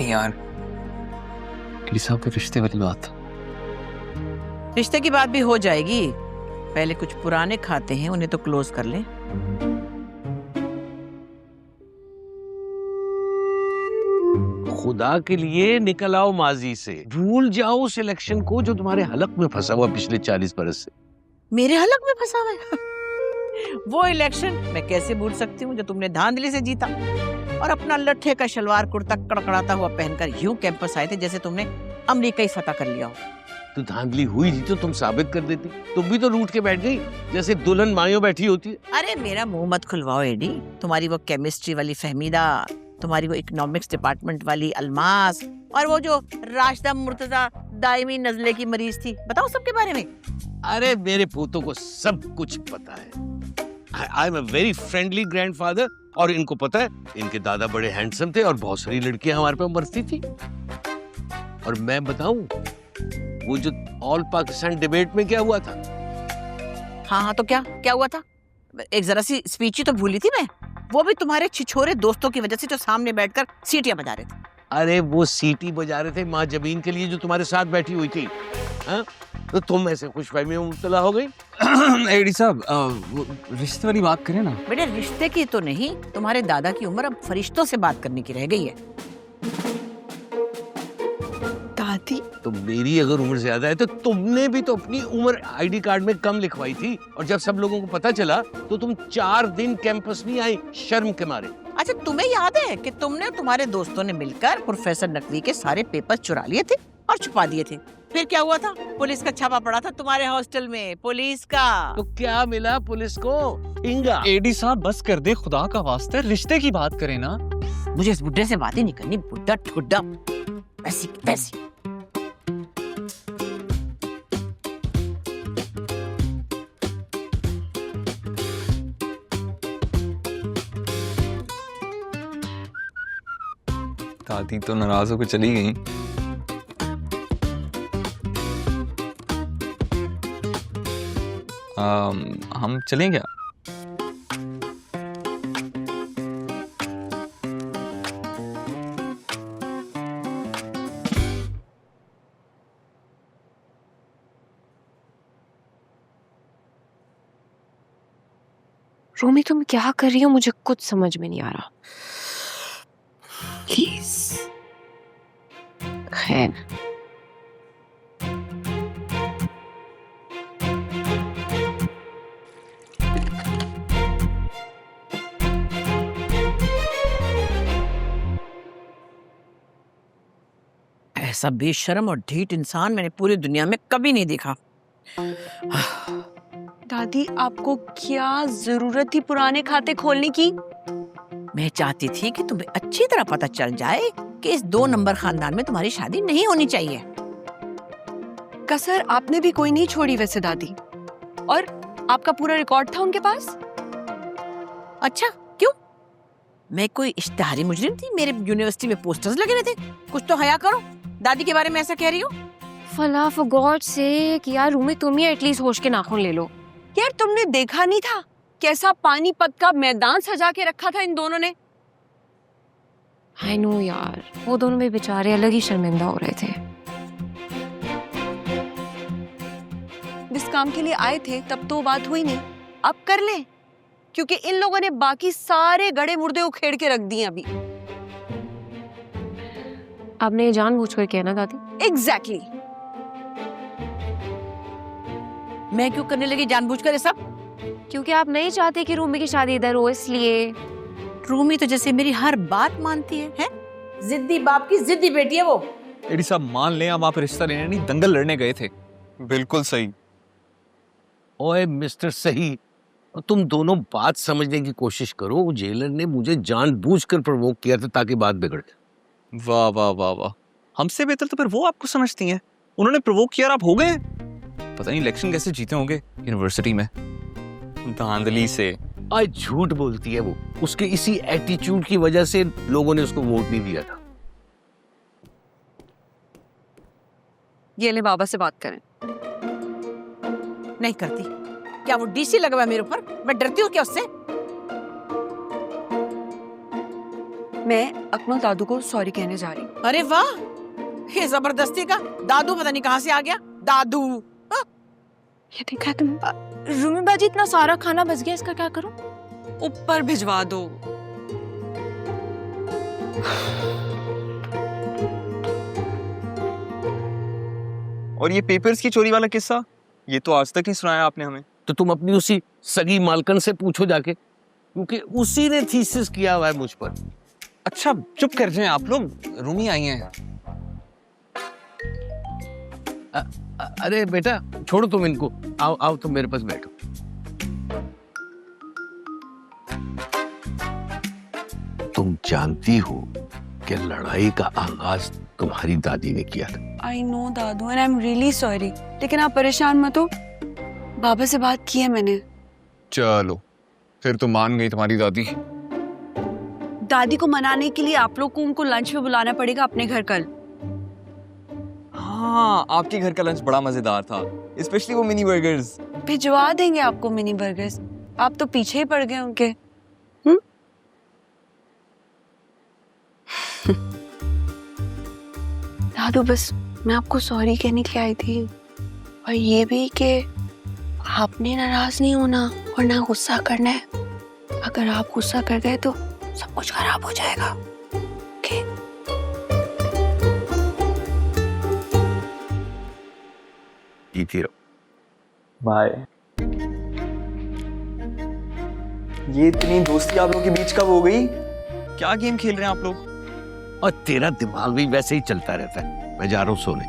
नहीं यार, साहब के रिश्ते वाली बात। रिश्ते की बात भी हो जाएगी, पहले कुछ पुराने खाते हैं उन्हें तो क्लोज कर लें। खुदा के लिए निकल आओ माजी से, भूल जाओ उस इलेक्शन को जो तुम्हारे हलक में फंसा हुआ पिछले 40 बरस से। मेरे हलक में फंसा हुआ है? वो इलेक्शन मैं कैसे भूल सकती हूँ जो तुमने धांधली से जीता और अपना लट्ठे का शलवार कुर्ता कड़कड़ाता हुआ पहनकर यूं कैंपस आए थे जैसे तुमने अमेरिका ही फतह कर लिया हो। तो धांधली हुई थी तो तुम साबित कर देती, तुम भी तो रूठ के बैठ गई जैसे दुल्हन मायूं बैठी होती है। अरे मेरा मुंह मत खुलवाओ एडी, तुम्हारी वो केमिस्ट्री वाली फहमीदा, तुम्हारी वो इकोनॉमिक्स डिपार्टमेंट वाली अलमास और वो जो राशिदा मुर्तजा दायमी नजले की मरीज थी, बताओ सबके बारे में। अरे मेरे पोतों को सब कुछ पता है। I am a very friendly grandfather और इनको पता है इनके दादा बड़े हैंडसम थे और बहुत सारी लड़कियां हमारे पे मरती थी। और मैं बताऊं वो जो ऑल पाकिस्तान डिबेट में क्या हुआ था? हाँ तो क्या हुआ था? एक जरा सी स्पीच ही तो भूली थी मैं, वो भी तुम्हारे छिछोरे दोस्तों की वजह से जो सामने बैठकर सीटियां बजा रहे थे। अरे वो सीटी बजा रहे थे माँ जमीन के लिए जो तुम्हारे साथ बैठी हुई थी। हाँ? तो तुम ऐसे खुशफहमी में मुब्तला हो गई। एडी साहब, वो रिश्ते वाली बात करें ना। बेटे रिश्ते की तो नहीं, तुम्हारे दादा की उम्र अब फरिश्तों से बात करने की रह गई है। दादी, तो मेरी अगर उम्र ज्यादा है तो तुमने भी तो अपनी उम्र आईडी कार्ड में कम लिखवाई थी और जब सब लोगों को पता चला तो तुम 4 दिन कैंपस नहीं आई शर्म के मारे। अच्छा तुम्हें याद है कि तुमने और तुम्हारे दोस्तों ने मिलकर प्रोफेसर नकवी के सारे पेपर चुरा लिए थे और छुपा दिए थे। फिर क्या हुआ था? पुलिस का छापा पड़ा था तुम्हारे हॉस्टल में, पुलिस का। तो क्या मिला पुलिस को? इंगा। एडी साहब बस कर दे, खुदा का वास्ते रिश्ते की बात करें ना। मुझे इस बुड्ढे से बात ही नहीं करनी, बुड्ढा ठुड्डा पैसी पैसी। दादी तो नाराज होकर चली गई। हम चलें क्या? रोमी तुम क्या कर रही हो? मुझे कुछ समझ में नहीं आ रहा। प्लीज। खैर ऐसा बेशर्म और ढीठ इंसान मैंने पूरी दुनिया में कभी नहीं देखा। दादी, आपको क्या जरूरत थी पुराने खाते खोलने की? मैं चाहती थी कि तुम्हें अच्छी तरह पता चल जाए कि इस 2 नंबर खानदान में तुम्हारी शादी नहीं होनी चाहिए। कसर आपने भी कोई नहीं छोड़ी वैसे दादी, और आपका पूरा रिकॉर्ड था उनके पास। अच्छा क्यों? मैं कोई इश्तिहारी मुजरिम थी? मेरे यूनिवर्सिटी में पोस्टर्स लगे हुए थे। कुछ तो हया करो, दादी के बारे में ऐसा कह रही हो। फला फॉर गॉड सेक यार, रूमी तुम ही एटलीस्ट होश के नाखून ले लो। यार तुमने देखा नहीं था कैसा पानीपत का मैदान सजा के रखा था इन दोनों ने? आई नो यार, वो दोनों भी बेचारे अलग ही शर्मिंदा हो रहे थे। जिस काम के लिए आए थे तब तो बात हुई नहीं, अब कर ले, क्योंकि इन लोगों ने बाकी सारे गड़े मुर्दे उखेड़ के रख दिए अभी। आपने ये जानबूझकर किया ना दादी? एग्जैक्टली। मैं क्यों करने लगी जानबूझकर ये सब? क्योंकि आप नहीं चाहते कि रूमी की शादी इधर हो, इसलिए। रूमी तो जैसे मेरी हर बात मानती है? जिद्दी बाप की जिद्दी बेटी है वो। एडी साहब मान लें हम आप रिश्ता लेने नहीं दंगल लड़ने गए थे। बिल्कुल सही। ओए मिस्टर सही, तुम दोनों बात समझने की कोशिश करो। जेलर ने मुझे जानबूझकर प्रवोक किया था ताकि बात बिगड़ जाए। वाह वाह वाह वाह, हमसे बेहतर तो फिर वो आपको समझती हैं। उन्होंने प्रवोक किया और आप हो गए। पता नहीं इलेक्शन कैसे जीते होंगे यूनिवर्सिटी में, धांधली से। आज झूठ बोलती है वो, उसके इसी एटीट्यूड की वजह से लोगों ने उसको वोट नहीं दिया था। ये ले बाबा से बात करें। नहीं करती। क्या वो डीसी लगा हुआ है मेरे ऊपर? मैं डरती हूँ क्या उससे? मैं अकमल दादू को सॉरी कहने जा रही हूँ। अरे वाह, ये जबरदस्ती का दादू पता नहीं कहाँ से आ गया। दादू ये देखा तुम? रूमी बाजी, इतना सारा खाना बच गया, इसका क्या करूं? ऊपर भिजवा दो। और ये पेपर्स की चोरी वाला किस्सा, ये तो आज तक नहीं सुनाया आपने हमें। तो तुम अपनी उसी सगी मालकन से पूछो जाके, क्योंकि उसी ने थीसिस किया हुआ है मुझ पर। अच्छा चुप कर जाएं आप लोग, रूमी आई हैं। अरे बेटा छोड़ो तुम इनको, आओ आओ तुम मेरे पास बैठो। तुम जानती हो कि लड़ाई का आगाज तुम्हारी दादी ने किया था। I know Dadu, and I am really sorry, लेकिन आप परेशान मत हो, बाबा से बात की है मैंने। चलो फिर तो मान गई तुम्हारी दादी। दादी को मनाने के लिए आप लोग को उनको लंच पे बुलाना पड़ेगा अपने घर कल। हाँ, आपके घर का लंच बड़ा मजेदार था, स्पेशली वो मिनी बर्गर्स। भिजवा देंगे आपको मिनी बर्गर्स, आप तो पीछे ही पड़ गए उनके। दादू बस मैं आपको सॉरी कहने के लिए आई थी, और ये भी कि आपने नाराज नहीं होना और ना गुस्सा करना है। अगर आप गुस्सा कर गए तो सब कुछ खराब हो जाएगा। ओके? जीती रहो। बाय। ये इतनी दोस्ती आप लोगों के बीच कब हो गई? क्या गेम खेल रहे हैं आप लोग? और तेरा दिमाग भी वैसे ही चलता रहता है। मैं जा रहा हूँ सोने।